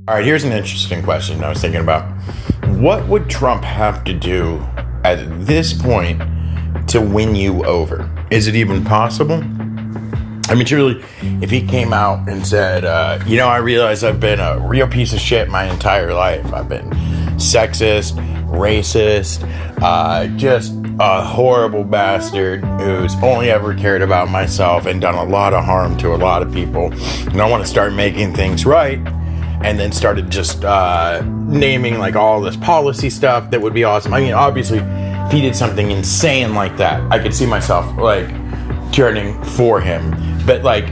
All right, here's an interesting question I was thinking about. What would Trump have to do at this point to win you over? Is it even possible? I mean, truly, if he came out and said, I realize I've been a real piece of shit my entire life. I've been sexist, racist, just a horrible bastard who's only ever cared about myself and done a lot of harm to a lot of people. And I want to start making things right. And then started just naming like all this policy stuff that would be awesome. I mean, obviously, if he did something insane like that, I could see myself like turning for him. But like,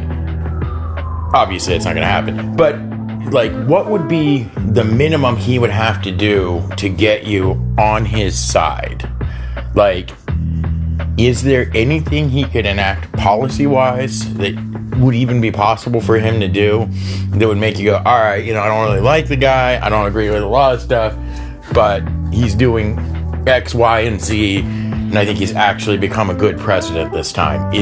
obviously, it's not going to happen. But like, what would be the minimum he would have to do to get you on his side? Like, is there anything he could enact policy-wise that would even be possible for him to do that would make you go, all right, I don't really like the guy, I don't agree with a lot of stuff, but he's doing X, Y, and Z, and I think he's actually become a good president this time?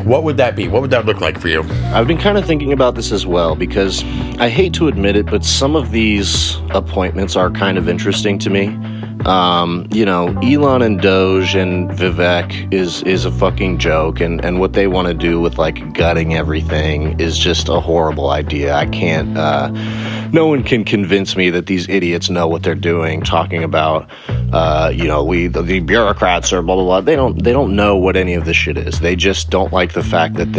What would that be? What would that look like for you? I've been kind of thinking about this as well, because I hate to admit it, but some of these appointments are kind of interesting to me. Elon and Doge and Vivek is a fucking joke, and what they want to do with like gutting everything is just a horrible idea. I can't, no one can convince me that these idiots know what they're doing, talking about, the bureaucrats or blah, blah, blah. They don't know what any of this shit is. They just don't like the fact that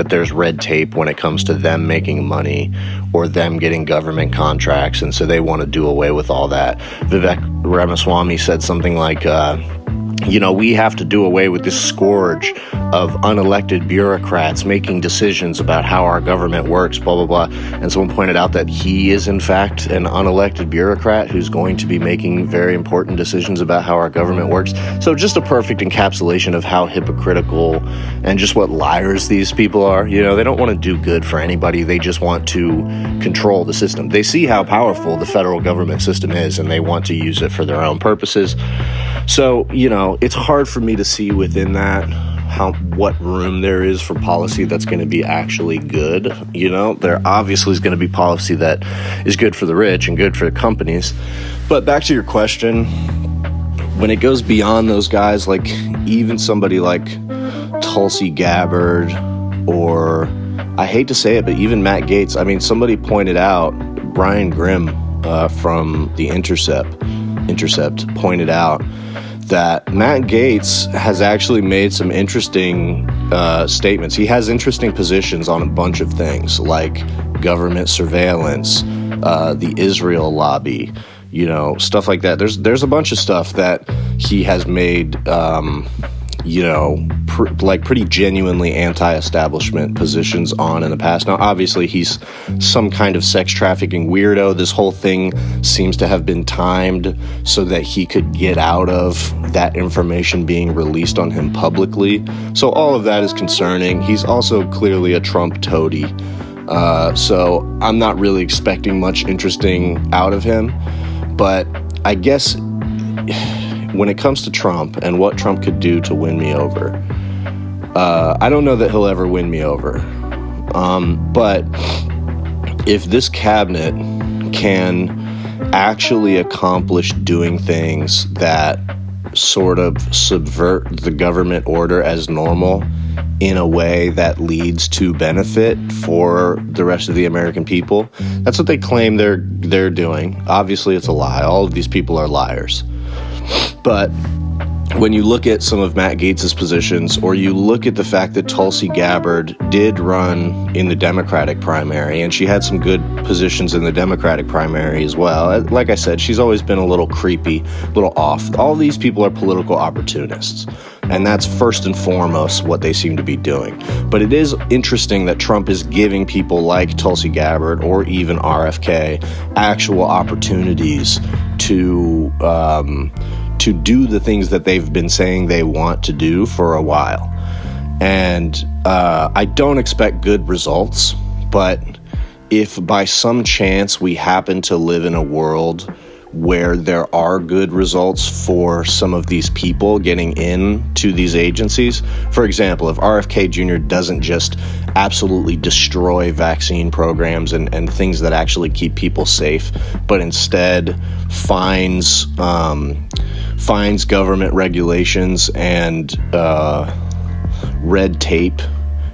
there's red tape when it comes to them making money or them getting government contracts, and so they want to do away with all that. Vivek Ramaswamy said something like, we have to do away with this scourge of unelected bureaucrats making decisions about how our government works, blah, blah, blah. And someone pointed out that he is, in fact, an unelected bureaucrat who's going to be making very important decisions about how our government works. So just a perfect encapsulation of how hypocritical and just what liars these people are. They don't want to do good for anybody. They just want to control the system. They see how powerful the federal government system is, and they want to use it for their own purposes. So, it's hard for me to see within that what room there is for policy that's going to be actually good. There obviously is going to be policy that is good for the rich and good for the companies. But back to your question, when it goes beyond those guys, like even somebody like Tulsi Gabbard, or I hate to say it, but even Matt Gaetz. I mean, somebody pointed out, Brian Grimm from The Intercept pointed out that Matt Gaetz has actually made some interesting statements. He has interesting positions on a bunch of things, like government surveillance, the Israel lobby, stuff like that. There's a bunch of stuff that he has made, pretty genuinely anti-establishment positions on in the past. Now, obviously, he's some kind of sex trafficking weirdo. This whole thing seems to have been timed so that he could get out of that information being released on him publicly. So all of that is concerning. He's also clearly a Trump toady. So I'm not really expecting much interesting out of him. But I guess when it comes to Trump and what Trump could do to win me over, I don't know that he'll ever win me over. But if this cabinet can actually accomplish doing things that sort of subvert the government order as normal in a way that leads to benefit for the rest of the American people, that's what they claim they're doing. Obviously, it's a lie. All of these people are liars. But when you look at some of Matt Gaetz's positions, or you look at the fact that Tulsi Gabbard did run in the Democratic primary, and she had some good positions in the Democratic primary as well. Like I said, she's always been a little creepy, a little off. All these people are political opportunists, and that's first and foremost what they seem to be doing. But it is interesting that Trump is giving people like Tulsi Gabbard or even RFK actual opportunities to do the things that they've been saying they want to do for a while. And I don't expect good results, but if by some chance we happen to live in a world where there are good results for some of these people getting into these agencies. For example, if RFK Jr. doesn't just absolutely destroy vaccine programs and things that actually keep people safe, but instead fines government regulations and red tape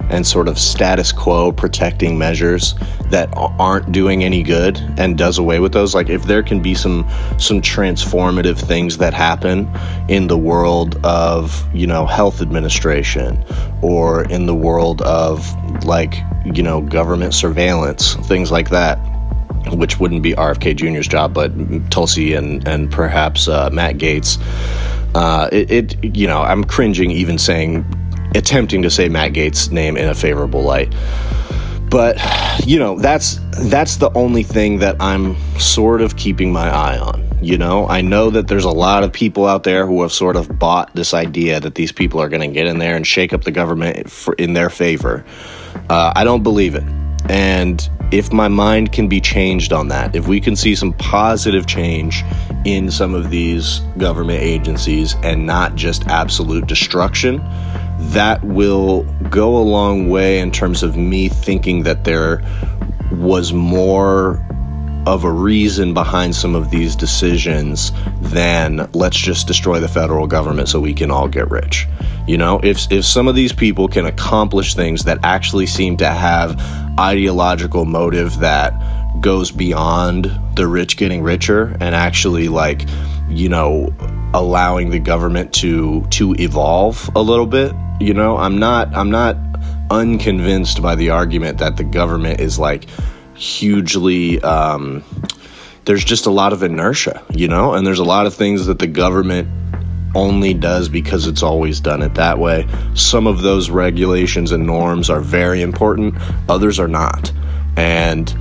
and sort of status quo protecting measures that aren't doing any good, and does away with those. Like, if there can be some transformative things that happen in the world of, health administration, or in the world of, government surveillance, things like that, which wouldn't be RFK Jr.'s job, but Tulsi and perhaps Matt Gaetz. I'm cringing even attempting to say Matt Gaetz' name in a favorable light. But, that's the only thing that I'm sort of keeping my eye on. I know that there's a lot of people out there who have sort of bought this idea that these people are going to get in there and shake up the government in their favor. I don't believe it. And if my mind can be changed on that, if we can see some positive change in some of these government agencies and not just absolute destruction, that will go a long way in terms of me thinking that there was more of a reason behind some of these decisions than let's just destroy the federal government so we can all get rich. If some of these people can accomplish things that actually seem to have ideological motive that goes beyond the rich getting richer and actually allowing the government to evolve a little bit, I'm not unconvinced by the argument that the government is hugely there's just a lot of inertia, and there's a lot of things that the government only does because it's always done it that way. Some of those regulations and norms are very important, others are not. And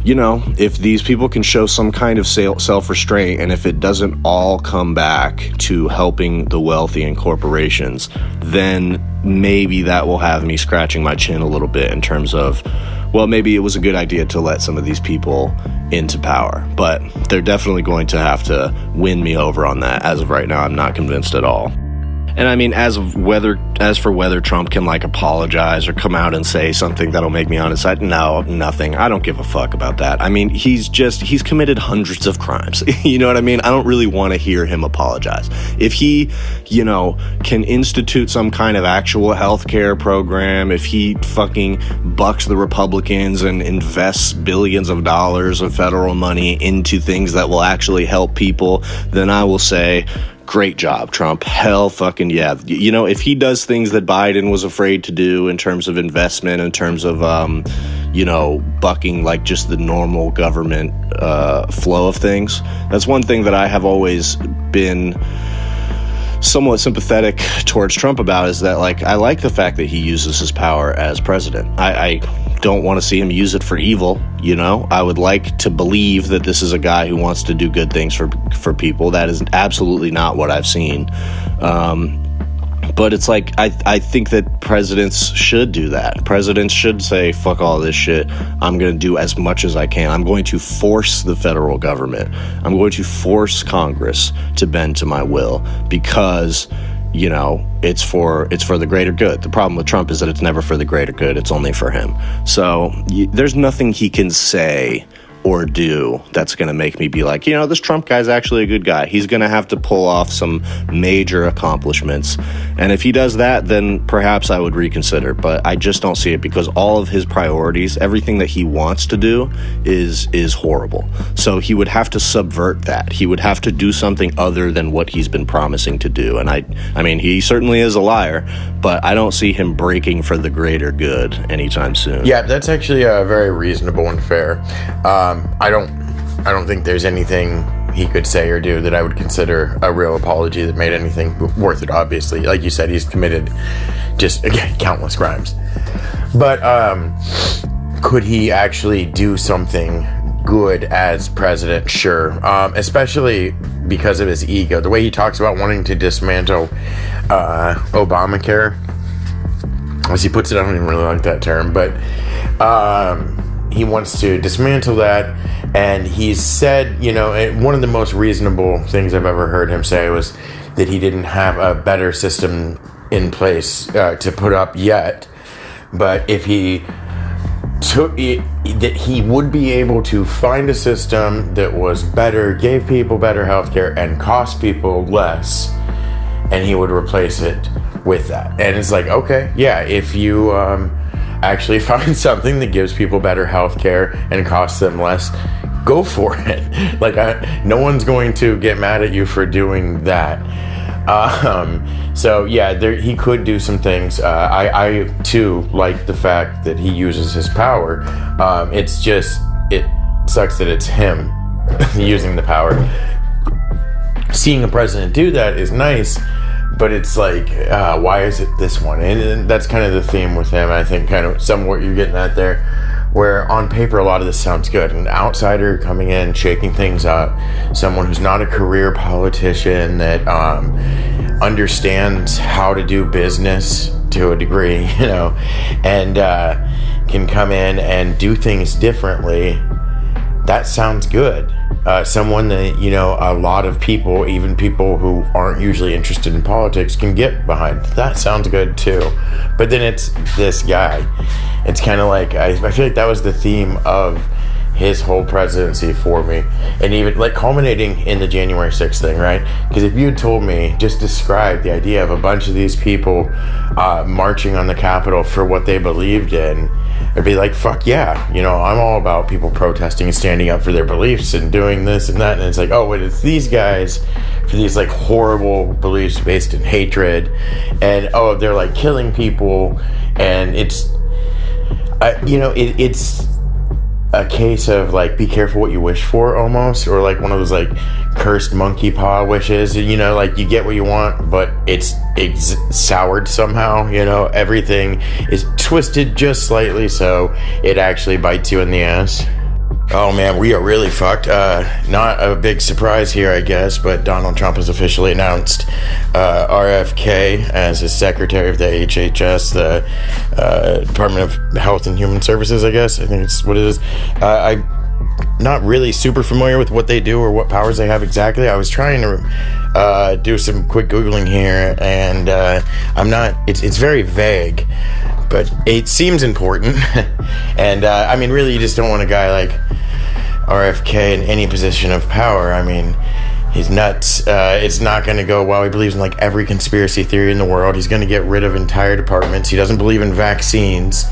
if these people can show some kind of self-restraint, and if it doesn't all come back to helping the wealthy and corporations, then maybe that will have me scratching my chin a little bit in terms of, well, maybe it was a good idea to let some of these people into power. But they're definitely going to have to win me over on that. As of right now, I'm not convinced at all. And I mean, as for whether Trump can apologize or come out and say something that'll make me on his side, no, nothing. I don't give a fuck about that. I mean, he's committed hundreds of crimes. You know what I mean? I don't really want to hear him apologize. If he, can institute some kind of actual healthcare program, if he fucking bucks the Republicans and invests billions of dollars of federal money into things that will actually help people, then I will say, great job, Trump. Hell fucking yeah. If he does things that Biden was afraid to do in terms of investment, in terms of, bucking just the normal government flow of things, that's one thing that I have always been somewhat sympathetic towards Trump about, is that I like the fact that he uses his power as president. I don't want to see him use it for evil. I would like to believe that this is a guy who wants to do good things for people. That is absolutely not what I've seen. But it's I think that presidents should do that. Presidents should say, fuck all this shit. I'm going to do as much as I can. I'm going to force the federal government. I'm going to force Congress to bend to my will because, it's for the greater good. The problem with Trump is that it's never for the greater good. It's only for him. So there's nothing he can say or do that's going to make me be this Trump guy's actually a good guy. He's going to have to pull off some major accomplishments. And if he does that, then perhaps I would reconsider. But I just don't see it, because all of his priorities, everything that he wants to do is horrible. So he would have to subvert that. He would have to do something other than what he's been promising to do. And I mean, he certainly is a liar, but I don't see him breaking for the greater good anytime soon. Yeah, that's actually very reasonable and fair. I don't think there's anything he could say or do that I would consider a real apology that made anything worth it, obviously. Like you said, he's committed just, again, countless crimes. But could he actually do something good as president? Sure. Especially because of his ego. The way he talks about wanting to dismantle Obamacare, as he puts it, I don't even really like that term, but he wants to dismantle that, and he's said, one of the most reasonable things I've ever heard him say was that he didn't have a better system in place to put up yet, but if he took it, that he would be able to find a system that was better, gave people better healthcare, and cost people less, and he would replace it with that. And it's like, okay, yeah, if you actually find something that gives people better healthcare and costs them less, go for it. Like, no one's going to get mad at you for doing that. So yeah, he could do some things. I too like the fact that he uses his power. It sucks that it's him using the power. Seeing a president do that is nice, but it's like, why is it this one? And that's kind of the theme with him. I think kind of some of what you're getting at there, where on paper a lot of this sounds good. An outsider coming in, shaking things up, someone who's not a career politician that understands how to do business to a degree, and can come in and do things differently. That sounds good. Someone that, a lot of people, even people who aren't usually interested in politics, can get behind. That sounds good too. But then it's this guy. It's kind of like, I feel like that was the theme of his whole presidency for me. And even like culminating in the January 6th thing, right? Because if you had told me, just describe the idea of a bunch of these people marching on the Capitol for what they believed in, I'd be like, fuck yeah. I'm all about people protesting and standing up for their beliefs and doing this and that. And it's like, oh, wait, it's these guys for these like horrible beliefs based in hatred. And oh, they're like killing people. And it's, it's a case of like, be careful what you wish for almost, or like one of those like cursed monkey paw wishes, like you get what you want, but it's soured somehow, everything is twisted just slightly so it actually bites you in the ass. Oh man, we are really fucked. Not a big surprise here, I guess, but Donald Trump has officially announced RFK as his secretary of the HHS, the Department of Health and Human Services, I guess. I think it's what it is. I'm not really super familiar with what they do or what powers they have exactly. I was trying to do some quick Googling here, and I'm not, it's very vague, but it seems important. And I mean, really, you just don't want a guy like RFK in any position of power. I mean, he's nuts. It's not going to go well. He believes in like every conspiracy theory in the world. He's going to get rid of entire departments. He doesn't believe in vaccines.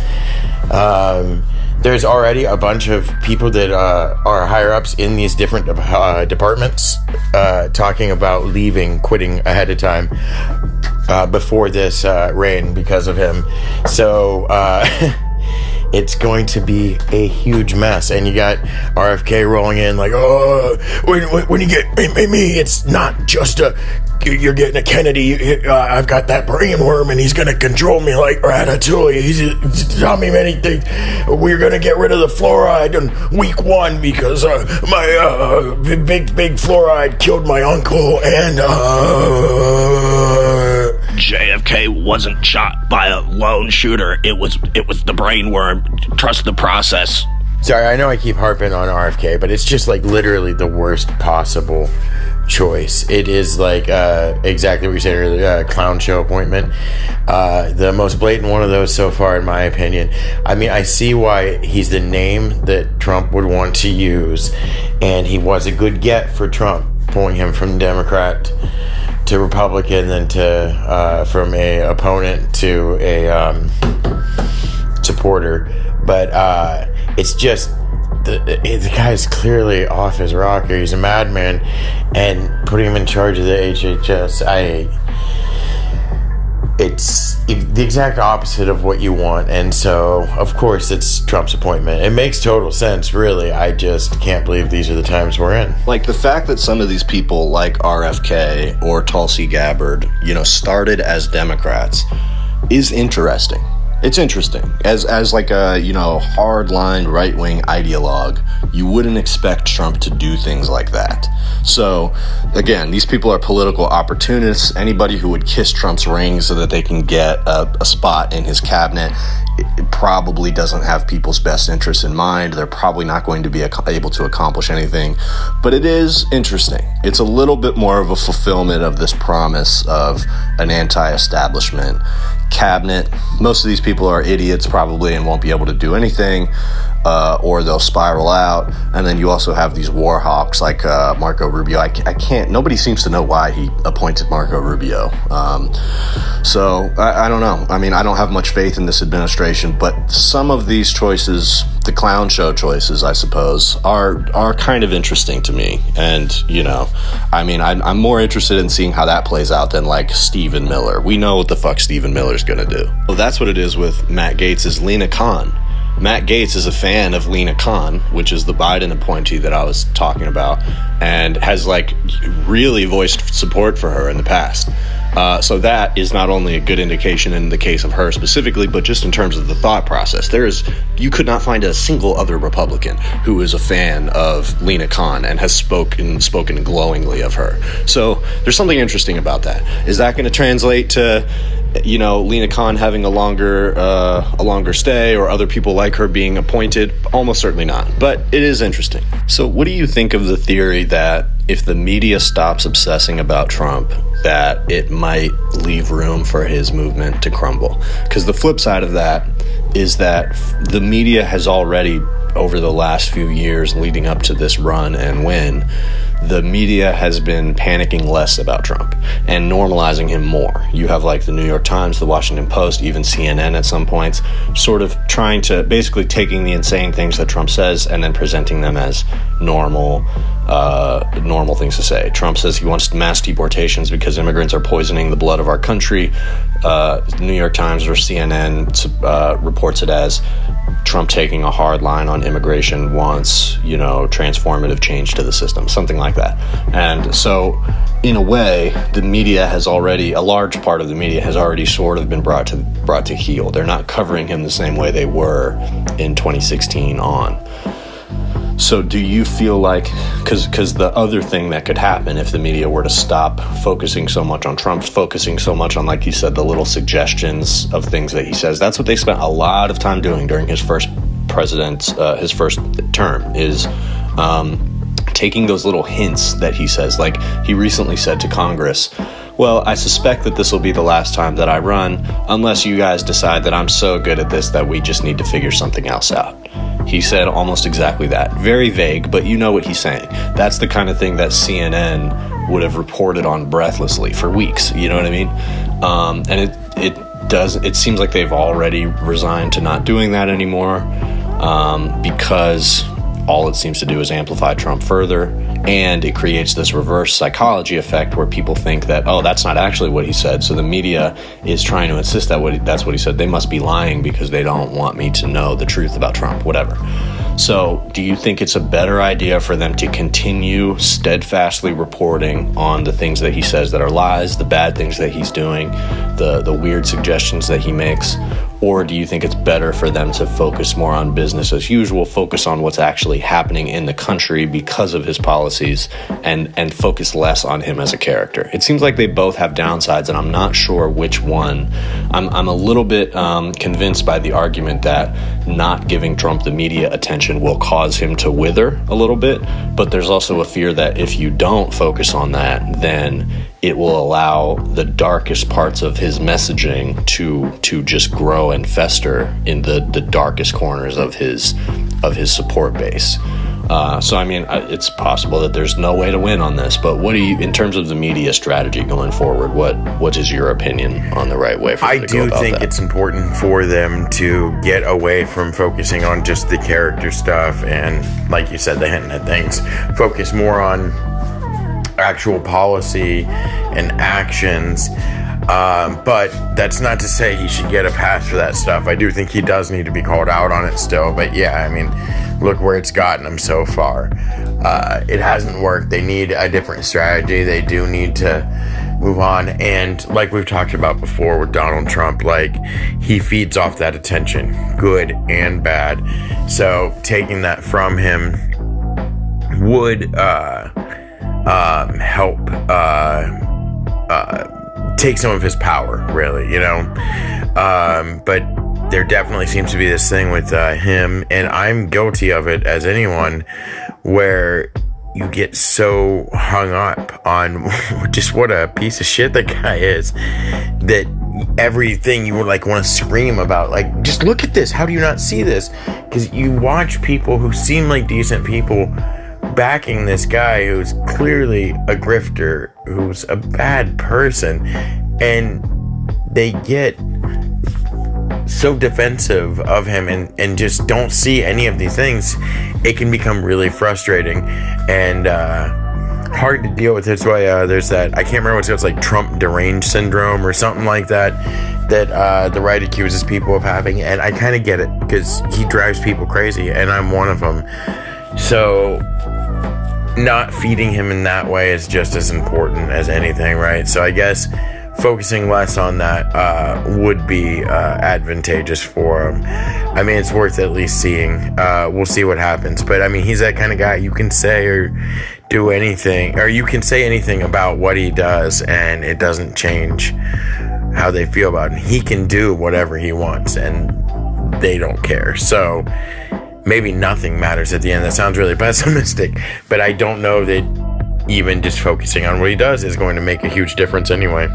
There's already a bunch of people that are higher ups in these different departments talking about quitting ahead of time before this reign because of him. So it's going to be a huge mess. And you got RFK rolling in like, oh, when you get me, it's not just you're getting a Kennedy. I've got that brain worm, and he's going to control me like Ratatouille. He's telling me many things. We're going to get rid of the fluoride in week 1 because my big fluoride killed my uncle, and JFK wasn't shot by a lone shooter. It was the brain worm. Trust the process. Sorry, I know I keep harping on RFK, but it's just like literally the worst possible choice. It is like exactly what you said earlier, clown show appointment. The most blatant one of those so far, in my opinion. I mean, I see why he's the name that Trump would want to use, and he was a good get for Trump, pulling him from Democrat to Republican, then to from a opponent to a supporter. But it's just the guy's clearly off his rocker. He's a madman, and putting him in charge of the HHS, it's the exact opposite of what you want. And so, of course, it's Trump's appointment. It makes total sense, really. I just can't believe these are the times we're in. Like, the fact that some of these people, like RFK or Tulsi Gabbard, started as Democrats is interesting. It's interesting. As like a, hard-line right-wing ideologue, you wouldn't expect Trump to do things like that. So, again, these people are political opportunists. Anybody who would kiss Trump's ring so that they can get a spot in his cabinet, it probably doesn't have people's best interests in mind. They're probably not going to be able to accomplish anything. But it is interesting. It's a little bit more of a fulfillment of this promise of an anti-establishment cabinet. Most of these people are idiots probably and won't be able to do anything, or they'll spiral out. And then you also have these war hawks like Marco Rubio. I can't, nobody seems to know why he appointed Marco Rubio. So I don't know. I mean, I don't have much faith in this administration, but some of these choices, the clown show choices, I suppose, are kind of interesting to me. And, I'm more interested in seeing how that plays out than like Stephen Miller. We know what the fuck Stephen Miller's gonna do. Well, that's what it is with Matt Gaetz' Lena Khan. Matt Gaetz is a fan of Lena Khan, which is the Biden appointee that I was talking about, and has really voiced support for her in the past. So that is not only a good indication in the case of her specifically, but just in terms of the thought process. You could not find a single other Republican who is a fan of Lena Khan and has spoken glowingly of her. So there's something interesting about that. Is that going to translate to Lena Khan having a longer stay, or other people like her being appointed? Almost certainly not, but it is interesting. So what do you think of the theory that if the media stops obsessing about Trump, that it might leave room for his movement to crumble? Because the flip side of that is that the media has already, over the last few years leading up to this run and win, the media has been panicking less about Trump and normalizing him more. You have the New York Times, the Washington Post, even CNN at some points, sort of trying to basically taking the insane things that Trump says and then presenting them as normal things to say. Trump says he wants mass deportations because immigrants are poisoning the blood of our country. New York Times or CNN reports it as Trump taking a hard line on immigration wants, transformative change to the system, something like that. And so, in a way, a large part of the media has already sort of been brought to heel. They're not covering him the same way they were in 2016 on. So do you feel like, because the other thing that could happen if the media were to stop focusing so much on Trump, focusing so much on, like you said, the little suggestions of things that he says, that's what they spent a lot of time doing during his first term, is taking those little hints that he says. Like he recently said to Congress, well, I suspect that this will be the last time that I run unless you guys decide that I'm so good at this that we just need to figure something else out. He said almost exactly that. Very vague, but you know what he's saying. That's the kind of thing that CNN would have reported on breathlessly for weeks. You know what I mean? And it seems like they've already resigned to not doing that anymore, because all it seems to do is amplify Trump further, and it creates this reverse psychology effect where people think that, oh, that's not actually what he said, so the media is trying to insist that that's what he said. They must be lying because they don't want me to know the truth about Trump, whatever. So do you think it's a better idea for them to continue steadfastly reporting on the things that he says that are lies, the bad things that he's doing, the weird suggestions that he makes? Or do you think it's better for them to focus more on business as usual, focus on what's actually happening in the country because of his policies, and focus less on him as a character? It seems like they both have downsides, and I'm not sure which one. I'm a little bit convinced by the argument that not giving Trump the media attention will cause him to wither a little bit, but there's also a fear that if you don't focus on that, then it will allow the darkest parts of his messaging to just grow and fester in the darkest corners of his support base. So I mean, it's possible that there's no way to win on this, but what do you, in terms of the media strategy going forward, what is your opinion on the right way for them to go about that? I do think it's important for them to get away from focusing on just the character stuff and, like you said, the hint at things, focus more on actual policy and actions. But that's not to say he should get a pass for that stuff. I do think he does need to be called out on it still. But yeah, I mean, look where it's gotten him so far. It hasn't worked. They need a different strategy. They do need to move on. And like we've talked about before with Donald Trump, like, he feeds off that attention, good and bad. So taking that from him would help take some of his power, really, you know. But there definitely seems to be this thing with him, and I'm guilty of it as anyone, where you get so hung up on just what a piece of shit that guy is, that everything you would like want to scream about, like, just look at this, how do you not see this? Because you watch people who seem like decent people backing this guy who's clearly a grifter, who's a bad person, and they get so defensive of him and just don't see any of these things. It can become really frustrating and hard to deal with. That's why there's that, I can't remember what it's like, Trump deranged syndrome or something like that, that the right accuses people of having. And I kind of get it, because he drives people crazy, and I'm one of them. So not feeding him in that way is just as important as anything, right? So I guess focusing less on that would be advantageous for him. I mean, it's worth at least seeing. We'll see what happens. But I mean, he's that kind of guy. You can say or do anything, or you can say anything about what he does, and it doesn't change how they feel about him. He can do whatever he wants, and they don't care. So maybe nothing matters at the end. That sounds really pessimistic, but I don't know that even just focusing on what he does is going to make a huge difference anyway.